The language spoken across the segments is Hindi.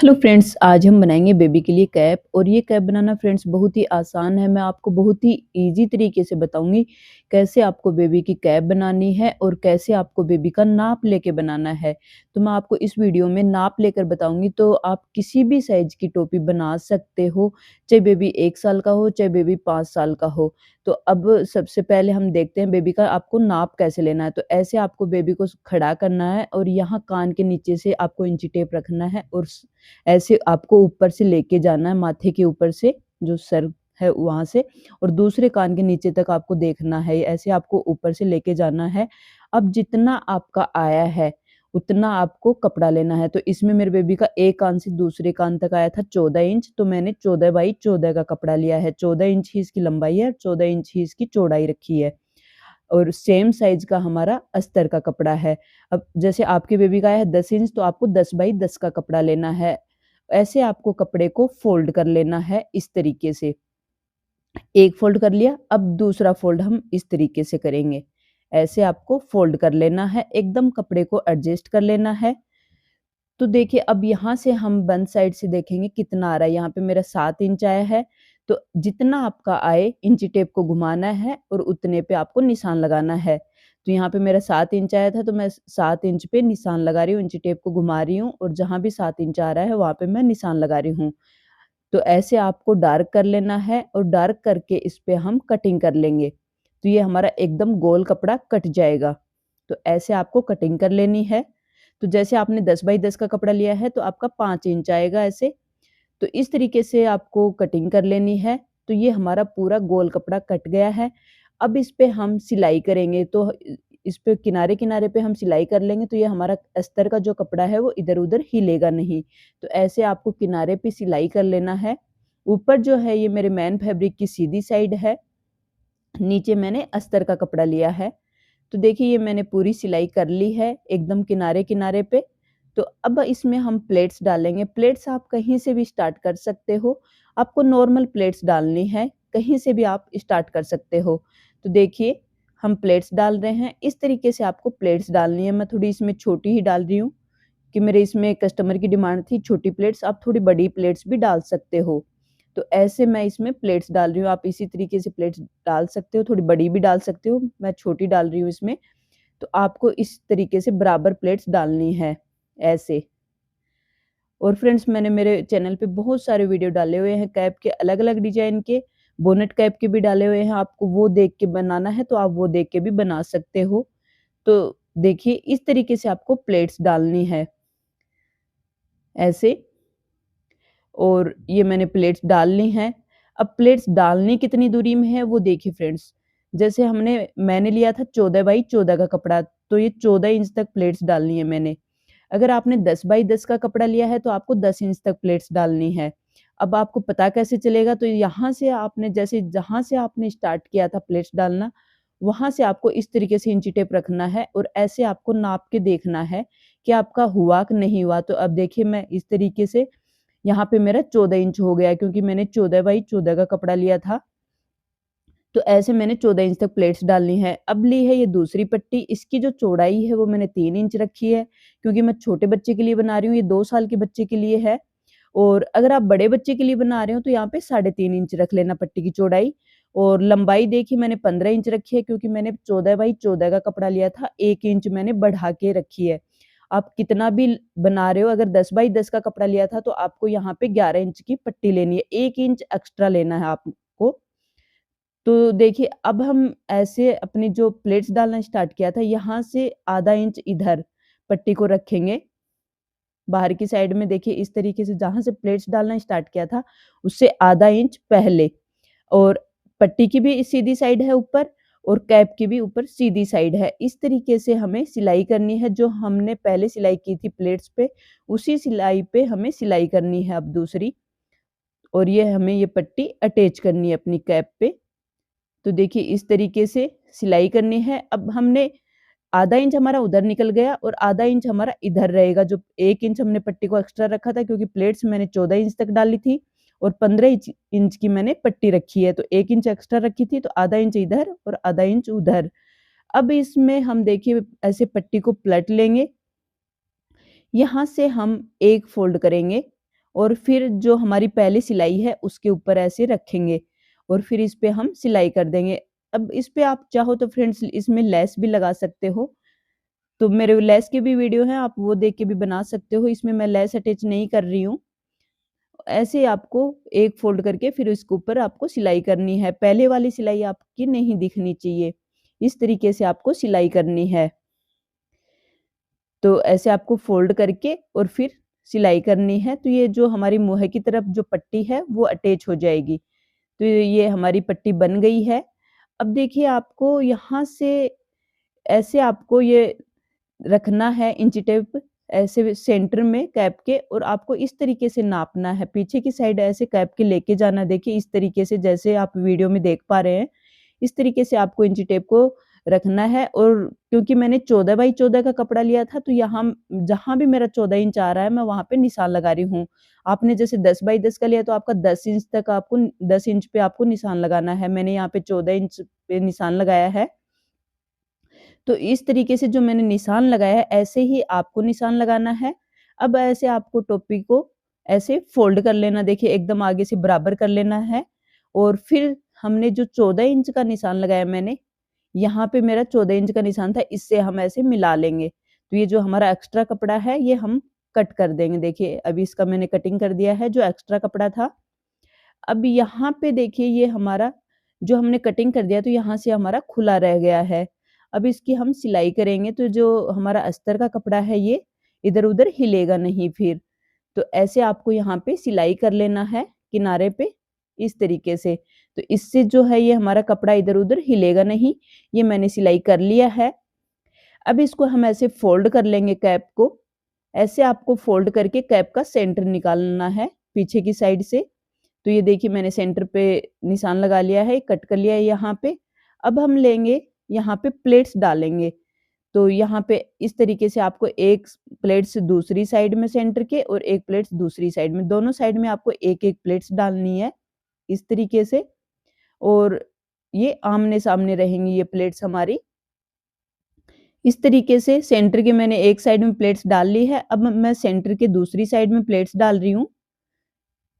हेलो फ्रेंड्स, आज हम बनाएंगे बेबी के लिए कैप। और ये कैप बनाना फ्रेंड्स बहुत ही आसान है। मैं आपको बहुत ही इजी तरीके से बताऊंगी कैसे आपको बेबी की कैप बनानी है और कैसे आपको बेबी का नाप लेके बनाना है। तो मैं आपको इस वीडियो में नाप लेकर बताऊंगी, तो आप किसी भी साइज की टोपी बना सकते हो, चाहे बेबी 1 साल का हो चाहे बेबी 5 साल का हो। तो अब सबसे पहले हम देखते हैं बेबी का आपको नाप कैसे लेना है। तो ऐसे आपको बेबी को खड़ा करना है और यहाँ कान के नीचे से आपको इंची टेप रखना है और ऐसे आपको ऊपर से लेके जाना है, माथे के ऊपर से जो सर है वहां से, और दूसरे कान के नीचे तक आपको देखना है। ऐसे आपको ऊपर से लेके जाना है। अब जितना आपका आया है उतना आपको कपड़ा लेना है। तो इसमें मेरे बेबी का एक कान से दूसरे कान तक आया था 14 इंच, तो मैंने 14 बाई 14 का कपड़ा लिया है। 14 इंच ही इसकी लंबाई है, 14 इंच ही इसकी चौड़ाई रखी है। और सेम साइज का हमारा अस्तर का कपड़ा है। अब जैसे आपके बेबी का है 10 इंच, तो आपको 10 बाई 10 का कपड़ा लेना है। ऐसे आपको कपड़े को फोल्ड कर लेना है इस तरीके से। एक फोल्ड कर लिया, अब दूसरा फोल्ड हम इस तरीके से करेंगे। ऐसे आपको फोल्ड कर लेना है, एकदम कपड़े को एडजस्ट कर लेना है। तो देखिए अब यहाँ से हम बंद साइड से देखेंगे कितना आ रहा है। यहाँ पे मेरा 7 इंच आया है। तो जितना आपका आए इंची टेप को घुमाना है और उतने पे आपको निशान लगाना है। तो यहाँ पे मेरा 7 इंच आया था, तो मैं 7 इंच पे निशान लगा रही हूँ, इंची टेप को घुमा रही हूँ और जहाँ भी 7 इंच आ रहा है वहां पे मैं निशान लगा रही हूँ। तो ऐसे आपको डार्क कर लेना है और डार्क करके इस पे हम कटिंग कर लेंगे। तो ये हमारा एकदम गोल कपड़ा कट जाएगा। तो ऐसे आपको कटिंग कर लेनी है। तो जैसे आपने 10 बाई 10 का कपड़ा लिया है तो आपका 5 इंच आएगा ऐसे। तो इस तरीके से आपको कटिंग कर लेनी है। तो ये हमारा पूरा गोल कपड़ा कट गया है। अब इस पे हम सिलाई करेंगे, तो इस पे किनारे-किनारे पे हम सिलाई कर लेंगे, तो ये हमारा अस्तर का जो कपड़ा है वो इधर-उधर हिलेगा नहीं। तो ऐसे आपको किनारे पे सिलाई कर लेना है। ऊपर जो है ये मेरे मैन फैब्रिक की सीधी साइड है, नीचे मैंने अस्तर का कपड़ा लिया है। तो देखिए ये मैंने पूरी सिलाई कर ली है एकदम किनारे-किनारे पे। तो अब इसमें हम प्लेट्स डालेंगे। प्लेट्स आप कहीं से भी स्टार्ट कर सकते हो। आपको नॉर्मल प्लेट्स डालनी है, कहीं से भी आप स्टार्ट कर सकते हो। तो देखिए हम प्लेट्स डाल रहे हैं, इस तरीके से आपको प्लेट्स डालनी है। मैं थोड़ी इसमें छोटी ही डाल रही हूँ कि मेरे इसमें कस्टमर की डिमांड थी छोटी प्लेट्स, आप थोड़ी बड़ी प्लेट्स भी डाल सकते हो। तो ऐसे मैं इसमें प्लेट्स डाल रही हूँ, आप इसी तरीके से प्लेट्स डाल सकते हो, थोड़ी बड़ी भी डाल सकते हो, मैं छोटी डाल रही हूँ इसमें। तो आपको इस तरीके से बराबर प्लेट्स डालनी है ऐसे। और फ्रेंड्स मैंने मेरे चैनल पे बहुत सारे वीडियो डाले हुए हैं कैप के, अलग-अलग डिजाइन के, बोनेट कैप के भी डाले हुए हैं। आपको वो देख के बनाना है तो आप वो देख के भी बना सकते हो। तो देखिए इस तरीके से आपको प्लेट्स डालनी है ऐसे। और ये मैंने प्लेट्स डाल ली हैं। अब प्लेट्स डालनी कितनी दूरी में है वो देखिए फ्रेंड्स। जैसे मैंने लिया था 14 बाई 14 का कपड़ा, तो ये 14 इंच तक प्लेट्स डालनी है मैंने। अगर आपने 10 बाई 10 का कपड़ा लिया है तो आपको 10 इंच तक प्लेट्स डालनी है। अब आपको पता कैसे चलेगा, तो यहाँ से आपने जैसे जहाँ से आपने स्टार्ट किया था प्लेट्स डालना, वहाँ से आपको इस तरीके से इंची टेप रखना है और ऐसे आपको नाप के देखना है कि आपका हुआ कि नहीं हुआ। तो अब देखिए मैं इस तरीके से यहाँ पे मेरा 14 इंच हो गया है, क्योंकि मैंने 14 बाई 14 का कपड़ा लिया था। तो ऐसे मैंने 14 इंच तक प्लेट्स डालनी है। अब ली है ये दूसरी पट्टी, इसकी जो चौड़ाई है वो मैंने 3 इंच रखी है, क्योंकि मैं छोटे बच्चे के लिए बना रही हूँ, ये 2 साल के बच्चे के लिए है। और अगर आप बड़े बच्चे के लिए बना रहे हो तो यहाँ पे 3.5 इंच रख लेना पट्टी की चौड़ाई। और लंबाई देखिए मैंने 15 इंच रखी है, क्योंकि मैंने 14 बाई 14 का कपड़ा लिया था, 1 इंच मैंने बढ़ा के रखी है। आप कितना भी बना रहे हो, अगर 10 बाई 10 का कपड़ा लिया था तो आपको यहाँ पे 11 इंच की पट्टी लेनी है, 1 इंच एक्स्ट्रा लेना है आपको। तो देखिए अब हम ऐसे अपनी जो प्लेट्स डालना स्टार्ट किया था, यहाँ से आधा इंच इधर पट्टी को रखेंगे बाहर की साइड में। देखिए इस तरीके से जहाँ से प्लेट्स डालना स्टार्ट किया था उससे आधा इंच पहले। और पट्टी की भी सीधी साइड है ऊपर और कैप की भी ऊपर सीधी साइड है। इस तरीके से हमें सिलाई करनी है, जो हमने पहले सिलाई की थी प्लेट्स पे, उसी सिलाई पे हमें सिलाई करनी है अब दूसरी। और ये हमें ये पट्टी अटैच करनी है अपनी कैप पे। तो देखिए इस तरीके से सिलाई करनी है। अब हमने आधा इंच हमारा उधर निकल गया और आधा इंच हमारा इधर रहेगा। जो 1 इंच हमने पट्टी को एक्स्ट्रा रखा था, क्योंकि प्लेट्स मैंने 14 इंच तक डाली थी और 15 इंच की मैंने पट्टी रखी है, तो 1 इंच एक्स्ट्रा रखी थी, तो आधा इंच इधर और आधा इंच उधर। अब इसमें हम देखिए ऐसे पट्टी को पलट लेंगे, यहाँ से हम एक फोल्ड करेंगे और फिर जो हमारी पहली सिलाई है उसके ऊपर ऐसे रखेंगे और फिर इस पे हम सिलाई कर देंगे। अब इस पे आप चाहो तो फ्रेंड्स इसमें लेस भी लगा सकते हो। तो मेरे लेस की भी वीडियो है, आप वो देख के भी बना सकते हो। इसमें मैं लेस अटैच नहीं कर रही हूँ। ऐसे आपको एक फ़ोल्ड करके फिर इसके ऊपर आपको सिलाई करनी है। पहले वाली सिलाई आपकी नहीं दिखनी चाहिए। इस तरीके से आपको सिलाई करनी है। तो ऐसे आपको फ़ोल्ड करके और फिर सिलाई करनी है। तो ये जो हमारी मुँह की तरफ जो पट्टी है वो अटैच हो जाएगी। तो ये हमारी पट्टी बन गई है। अब देखिए आपको यहाँ से ऐसे आपको ये रखना है इंची टेप ऐसे सेंटर में कैप के और आपको इस तरीके से नापना है। पीछे की साइड ऐसे कैप के लेके जाना, देखिए इस तरीके से जैसे आप वीडियो में देख पा रहे हैं। इस तरीके से आपको इंची टेप को रखना है और क्योंकि मैंने 14 बाई 14 का कपड़ा लिया था तो यहाँ जहाँ भी मेरा 14 इंच आ रहा है मैं वहाँ पे निशान लगा रही हूँ। आपने जैसे 10 बाई 10 का लिया तो आपका 10 इंच तक आपको 10 इंच पे आपको निशान लगाना है। मैंने यहाँ पे 14 इंच पे निशान लगाया है। तो इस तरीके से जो मैंने निशान लगाया है, ऐसे ही आपको निशान लगाना है। अब ऐसे आपको टोपी को ऐसे फ़ोल्ड कर लेना, देखिए एकदम आगे से बराबर कर लेना है और फिर हमने जो 14 इंच का निशान लगाया मैंने, यहाँ पे मेरा 14 इंच का निशान था, इससे हम ऐसे मिला लेंगे। तो ये जो हमारा एक्स्ट्रा कपड़ा है, ये हम कट कर देंगे। देखिए, अभी इसका मैंने कटिंग कर दिया है, जो एक्स्ट्रा कपड़ा था। अब यहाँ पे देखिए ये हमारा जो हमने कटिंग कर दिया तो यहाँ से हमारा खुला रह गया है। अब इसकी हम सिलाई करेंगे तो जो हमारा अस्तर का कपड़ा है ये इधर-उधर हिलेगा नहीं फिर। तो ऐसे आपको यहाँ पे सिलाई कर लेना है किनारे पे इस तरीके से। तो इससे जो है ये हमारा कपड़ा इधर-उधर हिलेगा नहीं। ये मैंने सिलाई कर लिया है। अब इसको हम ऐसे फ़ोल्ड कर लेंगे कैप को। ऐसे आपको फ़ोल्ड करके कैप का सेंटर निकालना है पीछे की साइड से। तो ये देखिए मैंने सेंटर पे निशान लगा लिया है, कट कर लिया है यहाँ पे। अब हम लेंगे यहाँ पे प्लेट्स डालेंगे। तो यहाँ पे इस तरीके से आपको एक प्लेट्स दूसरी साइड में सेंटर के और एक प्लेट्स दूसरी साइड में, दोनों साइड में आपको एक-एक प्लेट्स डालनी है, इस तरीके से। और ये आमने-सामने रहेंगी ये प्लेट्स हमारी। इस तरीके से सेंटर के मैंने एक साइड में प्लेट्स डाल ली है, अब मैं सेंटर के दूसरी साइड में प्लेट्स डाल रही हूँ,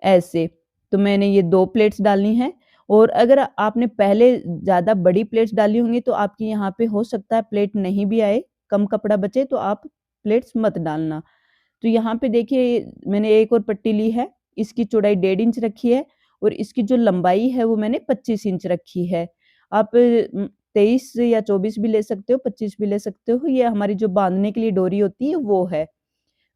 ऐसे। तो मैंने ये 2 प्लेट्स डालनी है और अगर आपने पहले ज़्यादा बड़ी प्लेट्स डाली होंगी तो आपकी यहाँ पे हो सकता है प्लेट नहीं भी आए, कम कपड़ा बचे तो आप प्लेट्स मत डालना। तो यहाँ पे देखिए मैंने एक और पट्टी ली है, इसकी चौड़ाई 1.5 इंच रखी है और इसकी जो लंबाई है वो मैंने 25 इंच रखी है। आप 23 या 24 भी ले सकते हो, 25 भी ले सकते हो, ये हमारी जो बाँधने के लिए डोरी होती है वो है।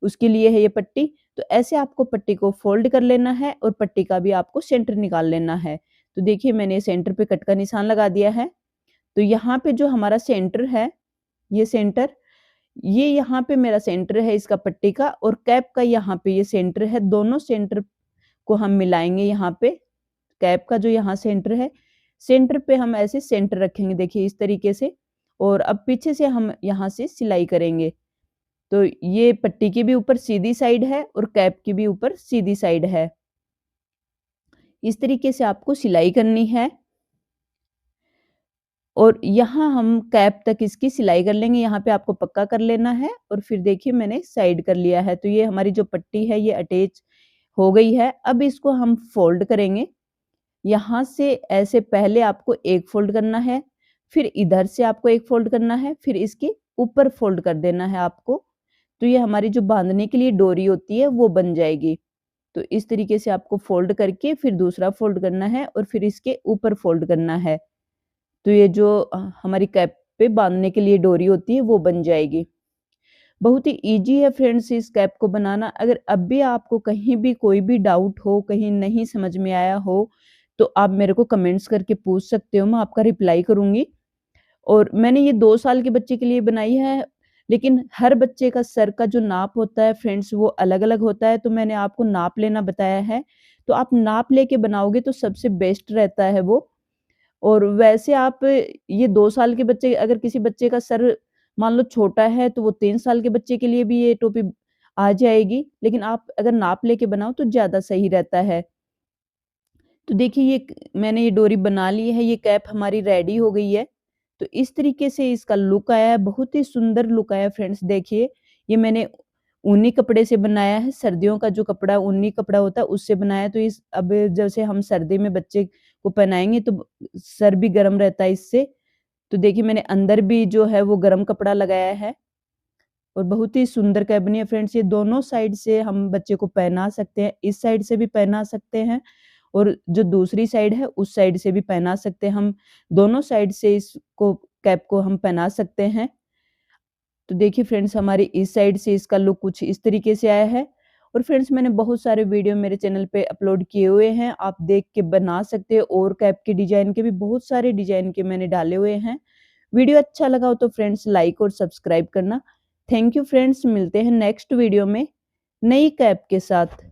उसके लिए है ये पट्टी। तो ऐसे आपको पट्टी को फ़ोल्ड कर लेना है और पट्टी का भी आपको सेंटर निकाल लेना है। तो देखिए मैंने सेंटर पे कट का निशान लगा दिया है। तो यहाँ पे जो हमारा सेंटर है, ये सेंटर, ये यहाँ पे मेरा सेंटर है इसका पट्टी का और कैप का यहाँ पे ये सेंटर है। दोनों सेंटर को हम मिलाएँगे यहाँ पे। कैप का जो यहाँ सेंटर है, सेंटर पे हम ऐसे सेंटर रखेंगे देखिए इस तरीके से और अब पीछे से हम यहाँ से सिलाई करेंगे। तो ये पट्टी के भी ऊपर सीधी साइड है और कैप के भी ऊपर सीधी साइड है। इस तरीके से आपको सिलाई करनी है और यहाँ हम कैप तक इसकी सिलाई कर लेंगे। यहाँ पे आपको पक्का कर लेना है और फिर देखिए मैंने साइड कर लिया है। तो ये हमारी जो पट्टी है ये अटैच हो गई है। अब इसको हम फ़ोल्ड करेंगे। यहाँ से ऐसे पहले आपको एक फ़ोल्ड करना है, फिर इधर से आपको एक फ़ोल्ड करना है, फिर इसके ऊपर फ़ोल्ड कर देना है आपको। तो ये हमारी जो बाँधने के लिए डोरी होती है वो बन जाएगी। तो इस तरीके से आपको फ़ोल्ड करके फिर दूसरा फ़ोल्ड करना है और फिर इसके ऊपर फ़ोल्ड करना है। तो ये जो हमारी कैप पे बाँधने के लिए डोरी होती है वो बन जाएगी। बहुत ही ईज़ी है फ्रेंड्स इस कैप को बनाना। अगर अब भी आपको कहीं भी कोई भी डाउट हो, कहीं नहीं समझ में आया हो, तो आप मेरे को कमेंट्स करके पूछ सकते हो, मैं आपका रिप्लाई करूँगी। और मैंने ये 2 साल के बच्चे के लिए बनाई है, लेकिन हर बच्चे का सर का जो नाप होता है फ्रेंड्स वो अलग-अलग होता है, तो मैंने आपको नाप लेना बताया है। तो आप नाप लेके बनाओगे तो सबसे बेस्ट रहता है वो। और वैसे आप ये 2 साल के बच्चे, अगर किसी बच्चे का सर मान लो छोटा है तो वो 3 साल के बच्चे के लिए भी ये टोपी आ जाएगी, लेकिन आप अगर नाप लेके बनाओ तो ज़्यादा सही रहता है। तो देखिए मैंने ये डोरी बना ली है, ये कैप हमारी रेडी हो गई है। तो इस तरीके से इसका लुक आया है, बहुत ही सुंदर लुक आया है फ्रेंड्स देखिए। ये मैंने ऊनी कपड़े से बनाया है। सर्दियों का जो कपड़ा ऊनी कपड़ा होता है उससे बनाया है। तो इस अब जैसे हम सर्दी में बच्चे को पहनाएँगे तो सर भी गर्म रहता है इससे। तो देखिए मैंने अंदर भी जो है वो गरम कपड़ा लगाया है और बहुत ही सुंदर कैप बनी है फ्रेंड्स। ये दोनों साइड से हम बच्चे को पहना सकते हैं। इस साइड से भी पहना सकते हैं और जो दूसरी साइड है उस साइड से भी पहना सकते हैं। हम दोनों साइड से इसको कैप को हम पहना सकते हैं। तो देखिए फ्रेंड्स हमारी इस साइड से इसका लुक कुछ इस तरीके से आया है। और फ्रेंड्स मैंने बहुत सारे वीडियो मेरे चैनल पे अपलोड किए हुए हैं, आप देख के बना सकते हो। और कैप के डिजाइन के भी बहुत सारे डिजाइन के मैंने डाले हुए हैं। वीडियो अच्छा लगा हो तो फ्रेंड्स लाइक और सब्सक्राइब करना। थैंक यू फ्रेंड्स, मिलते हैं नेक्स्ट वीडियो में नई कैप के साथ।